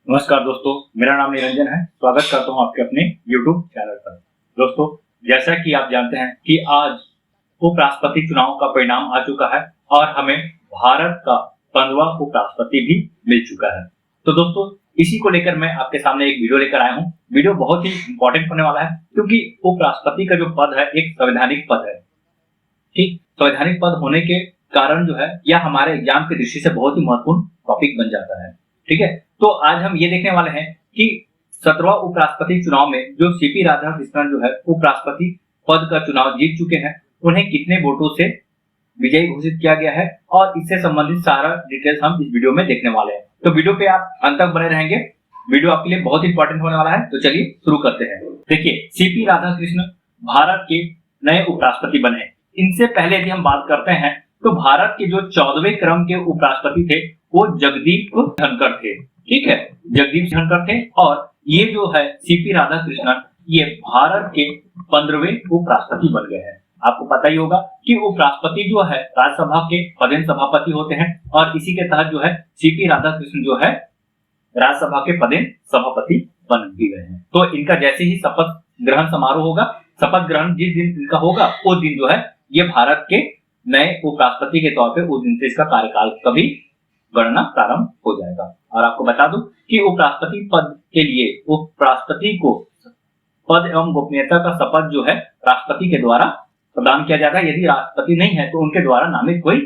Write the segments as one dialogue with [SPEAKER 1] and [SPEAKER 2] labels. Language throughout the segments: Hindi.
[SPEAKER 1] नमस्कार दोस्तों, मेरा नाम निरंजन है। स्वागत करता हूं आपके अपने YouTube चैनल पर। दोस्तों, जैसा कि आप जानते हैं कि आज उपराष्ट्रपति चुनाव का परिणाम आ चुका है और हमें भारत का 15वां उपराष्ट्रपति भी मिल चुका है। तो दोस्तों, इसी को लेकर मैं आपके सामने एक वीडियो लेकर आया हूं। वीडियो बहुत ही इंपॉर्टेंट होने वाला है क्योंकि उपराष्ट्रपति का जो पद है एक संवैधानिक पद है। ठीक, संवैधानिक पद होने के कारण जो है यह हमारे एग्जाम की दृष्टि से बहुत ही महत्वपूर्ण टॉपिक बन जाता है। ठीक है, तो आज हम ये देखने वाले हैं कि 17वां उपराष्ट्रपति चुनाव में जो सीपी राधाकृष्णन जो है उपराष्ट्रपति पद का चुनाव जीत चुके हैं, उन्हें कितने वोटों से विजयी घोषित किया गया है और इससे संबंधित सारा डिटेल्स हम इस वीडियो में देखने वाले हैं। तो वीडियो पे आप अंत तक बने रहेंगे, वीडियो आपके लिए बहुत इंपॉर्टेंट होने वाला है। तो चलिए शुरू करते हैं। देखिए, सीपी राधाकृष्णन भारत के नए उपराष्ट्रपति बने। इनसे पहले यदि हम बात करते हैं तो भारत के जो 14वें क्रम के उपराष्ट्रपति थे वो जगदीप धनखड़ थे। ठीक है, जगदीप धनखड़ थे और ये जो है सीपी राधाकृष्णन ये भारत के 15वें उपराष्ट्रपति बन गए हैं। आपको पता ही होगा कि उपराष्ट्रपति जो है राज्यसभा के पदेन सभापति होते हैं और इसी के तहत जो है सीपी राधाकृष्णन जो है राज्यसभा के पदेन सभापति बन भी गए हैं। तो इनका जैसे ही शपथ ग्रहण समारोह होगा, शपथ ग्रहण जिस दिन इनका होगा उस दिन जो है ये भारत के नए उपराष्ट्रपति के तौर पे उस दिन से इसका कार्यकाल का भी गणना प्रारंभ हो जाएगा। और आपको बता दूं कि उपराष्ट्रपति पद के लिए उपराष्ट्रपति को पद एवं गोपनीयता का शपथ जो है राष्ट्रपति के द्वारा प्रदान किया जाता है। यदि राष्ट्रपति नहीं है तो उनके द्वारा नामित कोई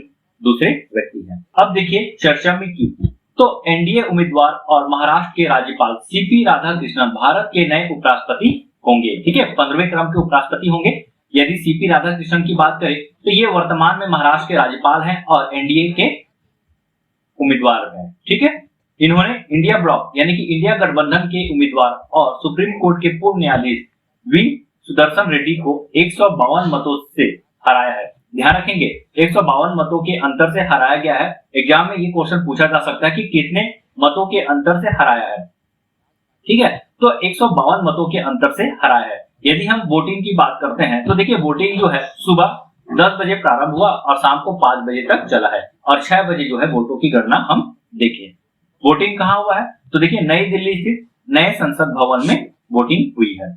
[SPEAKER 1] दूसरे व्यक्ति है। अब देखिए चर्चा में क्यों, तो एनडीए उम्मीदवार और महाराष्ट्र के राज्यपाल सीपी राधाकृष्णन भारत के नए उपराष्ट्रपति होंगे। ठीक है, 15वें क्रम के उपराष्ट्रपति होंगे। यदि सीपी राधाकृष्णन की बात करें तो ये वर्तमान में महाराष्ट्र के राज्यपाल हैं और एनडीए के उम्मीदवार हैं। ठीक है, इन्होंने इंडिया ब्लॉक यानी कि इंडिया गठबंधन के उम्मीदवार और सुप्रीम कोर्ट के पूर्व न्यायाधीश वी सुदर्शन रेड्डी को 152 मतों से हराया है। ध्यान रखेंगे, 152 मतों के अंतर से हराया गया है। एग्जाम में ये क्वेश्चन पूछा जा सकता है कि कितने मतों के अंतर से हराया है। ठीक है, तो 152 मतों के अंतर से हराया है। यदि हम वोटिंग की बात करते हैं तो देखिए वोटिंग जो है सुबह 10 बजे प्रारंभ हुआ और शाम को 5 बजे तक चला है और 6 बजे जो है वोटों की गणना हम देखें। वोटिंग कहाँ हुआ है तो देखिए नई दिल्ली स्थित नए संसद भवन में वोटिंग हुई है।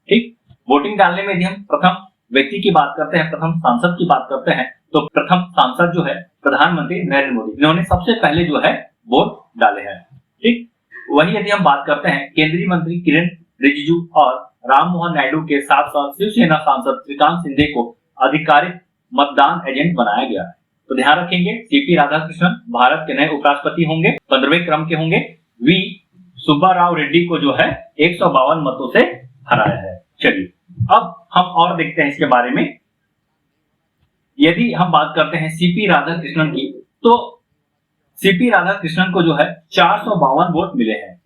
[SPEAKER 1] ठीक, वोटिंग डालने में यदि हम प्रथम व्यक्ति की बात करते हैं, प्रथम सांसद की बात करते हैं तो प्रथम सांसद जो है प्रधानमंत्री नरेंद्र मोदी, इन्होंने सबसे पहले जो है वोट डाले हैं। ठीक, वही यदि हम बात करते हैं केंद्रीय मंत्री किरण रिजिजू और राम मोहन नायडू के साथ साथ शिवसेना सांसद श्रीकांत शिंदे को आधिकारिक मतदान एजेंट बनाया गया है। तो ध्यान रखेंगे सीपी राधाकृष्णन भारत के नए उपराष्ट्रपति होंगे, 15वें क्रम के होंगे। वी सुब्बा राव रेड्डी को जो है 152 मतों से हराया है। चलिए अब हम और देखते हैं इसके बारे में। यदि हम बात करते हैं सीपी राधाकृष्णन की तो सीपी राधाकृष्णन को जो है 452 वोट मिले हैं।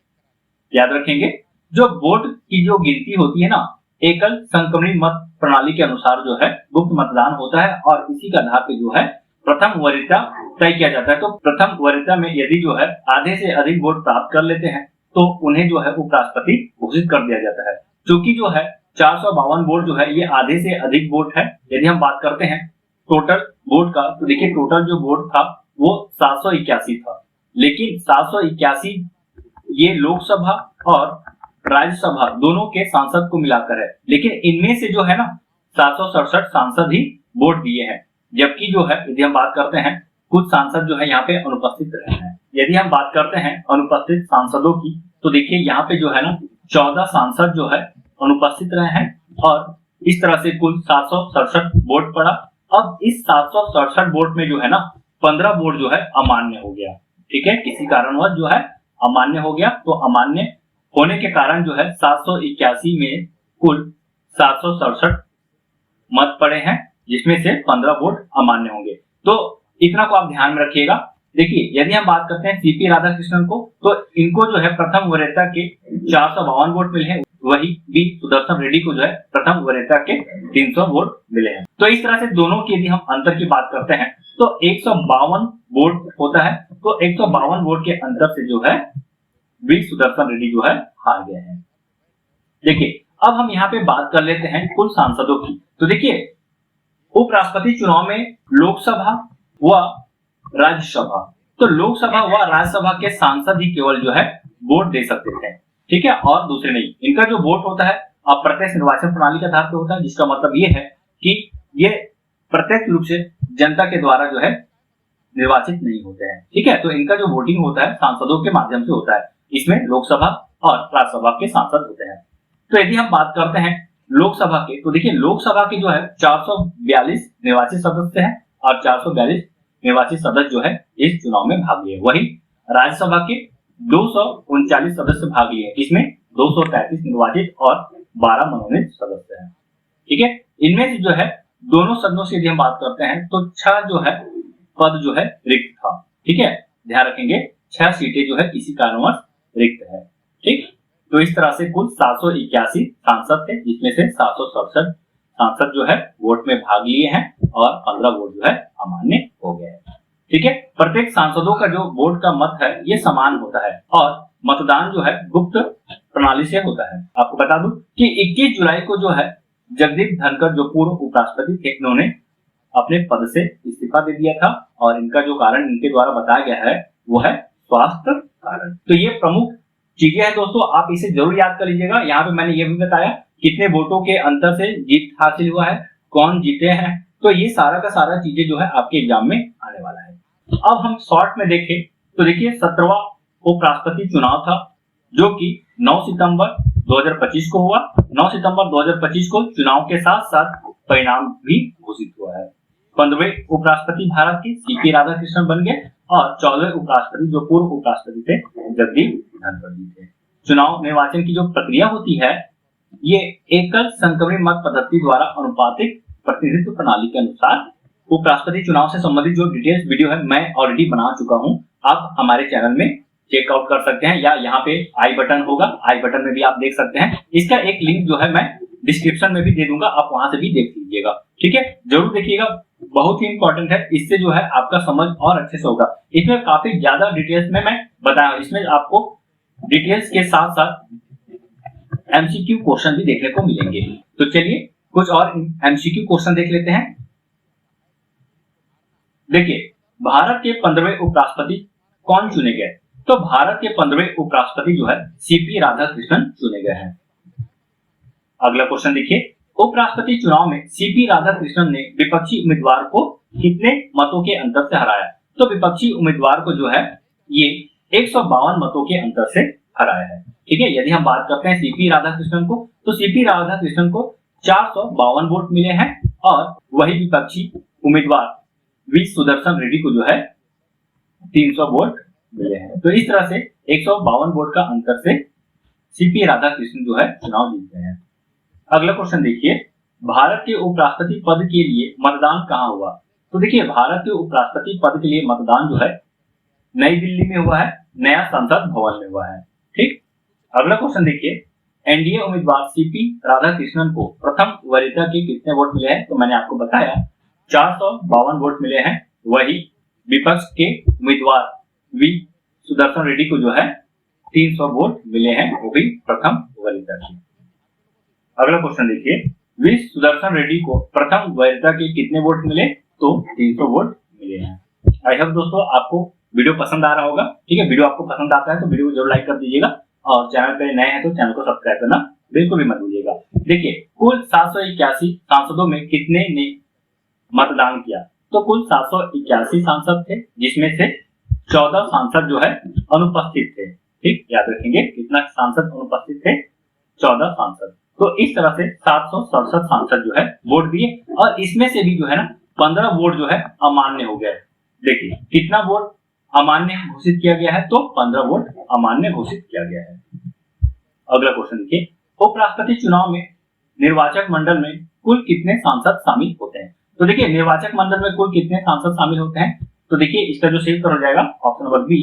[SPEAKER 1] याद रखेंगे, जो वोट की जो गिनती होती है ना, एकल संक्रमण मत प्रणाली के अनुसार जो है गुप्त मतदान होता है और इसी के आधार पे जो है प्रथम वरीयता तय किया जाता है। तो प्रथम वरीयता में यदि जो है आधे से अधिक वोट प्राप्त कर लेते हैं तो उन्हें जो है उपराष्ट्रपति घोषित कर दिया जाता है। क्योंकि जो है 452 वोट जो है ये आधे से अधिक वोट है। यदि हम बात करते हैं टोटल वोट का तो देखिए टोटल जो वोट था वो 781 था, लेकिन 781 ये लोकसभा और राज्यसभा दोनों के सांसद को मिलाकर है, लेकिन इनमें से जो है ना 767 सांसद ही वोट दिए हैं। जबकि जो है यदि हम बात करते हैं कुछ सांसद जो है यहाँ पे अनुपस्थित रहे हैं। यदि हम बात करते हैं अनुपस्थित सांसदों की तो देखिए यहाँ पे जो है ना 14 सांसद जो है अनुपस्थित रहे हैं और इस तरह से कुल 767 वोट पड़ा। अब इस 767 वोट में जो है ना 15 वोट जो है अमान्य हो गया। ठीक है, किसी कारणवश जो है अमान्य हो गया। तो अमान्य होने के कारण जो है 781 में कुल 767 मत पड़े हैं, जिसमें से 15 वोट अमान्य होंगे। तो इतना को आप ध्यान में रखिएगा। देखिए यदि हम बात करते हैं सीपी राधाकृष्णन को तो इनको जो है प्रथम वरीयता के 452 वोट मिले हैं। वही वी सुदर्शन रेड्डी को जो है प्रथम वरीयता के 300 वोट मिले हैं। तो इस तरह से दोनों की यदि हम अंतर की बात करते हैं तो 152 वोट होता है। तो 152 वोट के अंतर से जो है वी सुदर्शन रेड्डी जो है हार गए हैं। देखिए अब हम यहाँ पे बात कर लेते हैं कुल सांसदों की। तो देखिए उपराष्ट्रपति चुनाव में लोकसभा व राज्यसभा, तो लोकसभा व राज्यसभा के सांसद ही केवल जो है वोट दे सकते थे, ठीक है, और दूसरे नहीं। इनका जो वोट होता है अप्रत्यक्ष निर्वाचन प्रणाली के आधार पर होता है, जिसका मतलब ये है कि ये प्रत्यक्ष रूप से जनता के द्वारा जो है निर्वाचित नहीं होते हैं, ठीक है। तो इनका जो वोटिंग होता है सांसदों के माध्यम से होता है, इसमें लोकसभा और राज्यसभा के सांसद होते हैं। तो यदि हम बात करते हैं लोकसभा के, तो देखिए लोकसभा के जो है 442 निर्वाचित सदस्य हैं और 442 निर्वाचित सदस्य जो है इस चुनाव में भाग लिए। वही राज्यसभा के 239 सदस्य भाग लिए, इसमें 233 निर्वाचित और 12 मनोनीत सदस्य हैं, ठीक है। इनमें से जो है दोनों सदनों से यदि हम बात करते हैं तो 6 जो है पद जो है रिक्त था, ठीक है। ध्यान रखेंगे 6 सीटें जो है किसी कारणवश रिक्त है, ठीक। तो इस तरह से कुल 781 सांसद थे, जिसमें से 767 सांसद जो है वोट में भाग लिए हैं और 15 वोट जो है अमान्य हो गए हैं, ठीक है। प्रत्येक सांसदों का जो वोट का मत है ये समान होता है और मतदान जो है गुप्त प्रणाली से होता है। आपको बता दूं कि 21 जुलाई को जो है जगदीप धनखड़ जो पूर्व उपराष्ट्रपति थे, इन्होंने अपने पद से इस्तीफा दे दिया था और इनका जो कारण इनके द्वारा बताया गया है वो है स्वास्थ्य कारण। तो ये प्रमुख चीजें हैं दोस्तों, आप इसे जरूर याद कर लीजिएगा। यहाँ पे मैंने ये भी बताया कितने वोटों के अंतर से जीत हासिल हुआ है, कौन जीते हैं, तो ये सारा का सारा चीजें जो है आपके एग्जाम में आने वाला है। अब हम शॉर्ट में देखें तो देखिए 17वां उपराष्ट्रपति चुनाव था जो कि 9 सितंबर 2025 को हुआ। 9 सितंबर 2025 को चुनाव के साथ साथ परिणाम भी घोषित हुआ है। 15वें उपराष्ट्रपति भारत के सीपी राधाकृष्णन बन गए और 14वें उपराष्ट्रपति जो पूर्व उपराष्ट्रपति थे जगदीप धनखड़ जी थे। चुनाव निर्वाचन की जो प्रक्रिया होती है ये एकल संक्रमित मत पद्धति द्वारा अनुपातिक प्रतिनिधित्व प्रणाली के अनुसार उपराष्ट्रपति चुनाव से संबंधित जो डिटेल्स वीडियो है मैं ऑलरेडी बना चुका हूं, आप हमारे चैनल में चेकआउट कर सकते हैं या यहाँ पे आई बटन होगा, आई बटन में भी आप देख सकते हैं। इसका एक लिंक जो है मैं डिस्क्रिप्शन में भी दे दूंगा, आप वहां से भी देख लीजिएगा, ठीक है। जरूर देखिएगा, बहुत ही इंपॉर्टेंट है, इससे जो है आपका समझ और अच्छे से होगा। इसमें काफी ज्यादा डिटेल्स में मैं बताया, इसमें आपको डिटेल्स के साथ साथ एमसीक्यू क्वेश्चन भी देखने को मिलेंगे। तो चलिए कुछ और एमसीक्यू क्वेश्चन देख लेते हैं। देखिए भारत के 15वें उपराष्ट्रपति कौन चुने गए, तो भारत के 15वें उपराष्ट्रपति जो है सीपी राधाकृष्णन चुने गए हैं। अगला क्वेश्चन देखिए, उपराष्ट्रपति चुनाव में सीपी राधाकृष्णन ने विपक्षी उम्मीदवार को कितने मतों के अंतर से हराया, तो विपक्षी उम्मीदवार को जो है ये 152 मतों के अंतर से हराया है, ठीक है। यदि हम बात करते हैं सीपी राधाकृष्णन को, तो सीपी राधाकृष्णन को 452 वोट मिले हैं और वही विपक्षी उम्मीदवार वी सुदर्शन रेड्डी को जो है 300 वोट मिले हैं। तो इस तरह से 152 वोट का अंतर से सीपी राधाकृष्णन जो है चुनाव जीतते हैं। अगला क्वेश्चन देखिए, भारत के उपराष्ट्रपति पद के लिए मतदान कहाँ हुआ, तो देखिए भारत के उपराष्ट्रपति पद के लिए मतदान जो है नई दिल्ली में हुआ है, नया संसद भवन में हुआ है, ठीक। अगला क्वेश्चन देखिए, एनडीए उम्मीदवार सीपी राधाकृष्णन को प्रथम वरीयता के कितने वोट मिले हैं, तो मैंने आपको बताया 452 वोट मिले हैं। वही विपक्ष के उम्मीदवार वी सुदर्शन रेड्डी को जो है 300 वोट मिले हैं, वो भी प्रथम वरीयता के। अगला क्वेश्चन देखिए, वी सुदर्शन रेड्डी को प्रथम वरीयता के कितने वोट मिले, तो 300 वोट मिले हैं। आई होप दोस्तों आपको वीडियो पसंद आ रहा होगा, ठीक है। वीडियो आपको पसंद आता है तो वीडियो को जरूर लाइक कर दीजिएगा और चैनल पे नए हैं तो चैनल को सब्सक्राइब करना बिल्कुल भी मत भूलिएगा। देखिए कुल 781 सांसदों में कितने ने मतदान किया, तो कुल 781 सांसद थे, जिसमें से 14 सांसद जो है अनुपस्थित थे, ठीक। याद रखेंगे कितना सांसद अनुपस्थित थे, 14 सांसद। तो इस तरह से 767 सांसद जो है वोट दिए और इसमें से भी जो है ना 15 वोट जो है अमान्य हो गए। देखिए कितना वोट अमान्य घोषित किया गया है, तो 15 वोट अमान्य घोषित किया गया है। अगला क्वेश्चन देखिए, उपराष्ट्रपति चुनाव में निर्वाचक मंडल में कुल कितने सांसद शामिल होते हैं, तो देखिए निर्वाचक मंडल में कुल कितने सांसद शामिल होते हैं, तो देखिए इसका जो सही उत्तर हो जाएगा ऑप्शन नंबर बी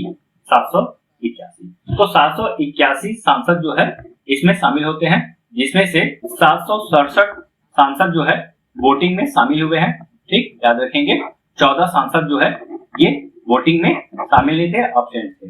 [SPEAKER 1] 781। तो 781 सांसद जो है इसमें शामिल होते हैं, जिसमें से 767 सांसद जो है वोटिंग में शामिल हुए हैं, ठीक। याद रखेंगे 14 सांसद जो है ये वोटिंग में शामिल नहीं थे, एब्सेंट थे।